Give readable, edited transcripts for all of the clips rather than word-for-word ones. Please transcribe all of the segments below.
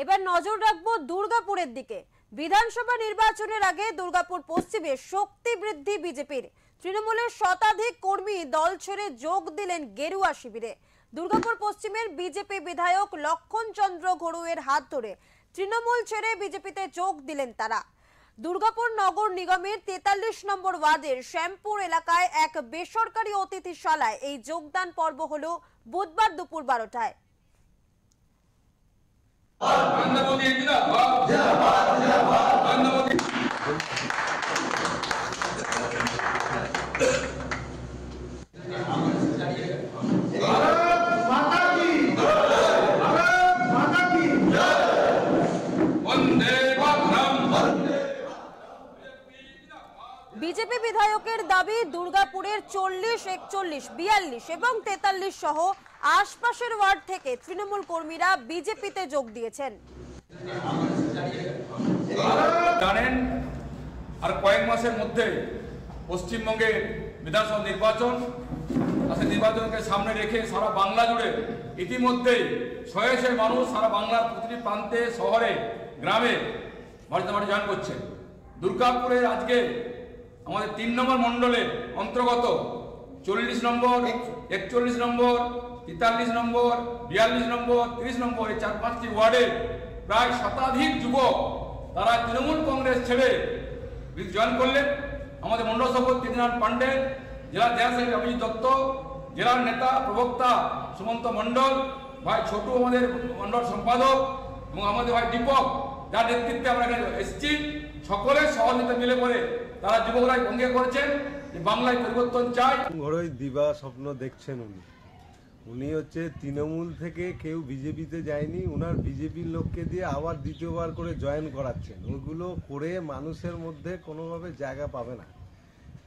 এবার নজর রাখবো দুর্গাপুরের দিকে। বিধানসভা নির্বাচনের আগে দুর্গাপুর পশ্চিমে শক্তি বৃদ্ধি বিজেপির। তৃণমূলের শতাধিক কর্মী দল ছেড়ে যোগ দিলেন গেরুয়া শিবিরে। দুর্গাপুর পশ্চিমের বিজেপি বিধায়ক লক্ষণ চন্দ্র ঘড়ুইয়ের হাত ধরে তৃণমূল ছেড়ে বিজেপিতে যোগ দিলেন তারা। দুর্গাপুর নগর নিগমের 43 নম্বর ওয়ার্ডের শ্যামপুর এলাকায় এক বেসরকারি অতিথিশালায় এই যোগদান পর্ব হলো বুধবার দুপুর 12টায়। বিজেপি বিধায়কের দাবি দুর্গাপুরের 40, 41, 42 এবং 43 সহ আশপাশের ওয়ার্ড থেকে তৃণমূল কর্মীরা বিজেপিতে যোগ দিয়েছেন। জানেন আর কয়েক মাসের মধ্যে পশ্চিমবঙ্গের বিধানসভা নির্বাচন, সেই নির্বাচনকে সামনে রেখে সারা বাংলা জুড়ে ইতিমধ্যেই শয়ে শয়ে মানুষ সারা বাংলার প্রতিটি প্রান্তে শহরে গ্রামে ভারতীয় পার্টি জয়েন করছে। দুর্গাপুরের আজকে আমাদের 3 নম্বর মণ্ডলে অন্তর্গত 40 নম্বর, 41 নম্বর, 43 নম্বর, 42 নম্বর, 30 নম্বর এই 4-5টি ওয়ার্ডে প্রায় শতাধিক যুবক তারা তৃণমূল কংগ্রেস ছেড়ে জয়েন করলেন। আমাদের মণ্ডল সভাপতি কীর্তিনারায়ণ পাণ্ডে, জেলা জেলাসেক্রেটারি অভিজিৎ দত্ত, জেলার নেতা প্রবক্তা সুমন্ত মণ্ডল, ভাই ছোটু আমাদের মণ্ডল সম্পাদক এবং আমাদের ভাই দীপক, যার নেতৃত্বে আমরা এখানে এসেছি, সকলের সহযোগিতা মিলে পড়ে তারা যুবকরা অঙ্গীকার করেছেন যে বাংলায় পরিবর্তন চাই। ঘরোই দিবা স্বপ্ন দেখছেন উনি হচ্ছে তৃণমূল থেকে কেউ বিজেপিতে যায়নি, ওনার বিজেপির লোককে দিয়ে আবার দ্বিতীয়বার করে জয়েন করাচ্ছেন। ওগুলো করে মানুষের মধ্যে কোনোভাবে জায়গা পাবে না।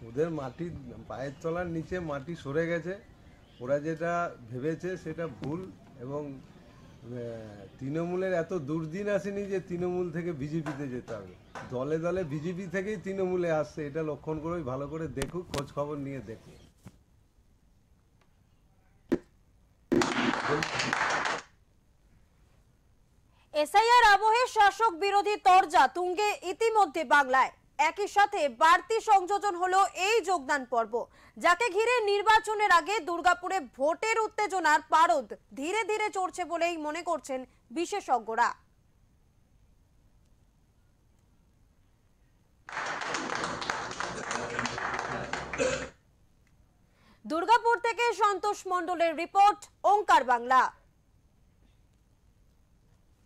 ওদের মাটির পায়ের তলার নিচে মাটি সরে গেছে। ওরা যেটা ভেবেছে সেটা ভুল, এবং তৃণমূলের এত দুর্দিন আসেনি যে তৃণমূল থেকে বিজেপিতে যেতে হবে। দলে দলে বিজেপি থেকেই তৃণমূলে আসছে, এটা লক্ষণ করে ভালো করে দেখুক, খোঁজ খবর নিয়ে দেখুক। এসআইআর আবহে শাসক বিরোধী তরজা তুঙ্গে ইতিমধ্যে বাংলায়। একই সাথে বাড়তি সংযোজন হলো এই যোগদান পর্ব, যাকে ঘিরে নির্বাচনের আগে দুর্গাপুরে ভোটের উত্তেজনার পারদ ধীরে ধীরে চড়ছে বলেই মনে করছেন বিশেষজ্ঞরা। দুর্গাপুর থেকে সন্তোষ মণ্ডলের রিপোর্ট, ওঙ্কার বাংলা।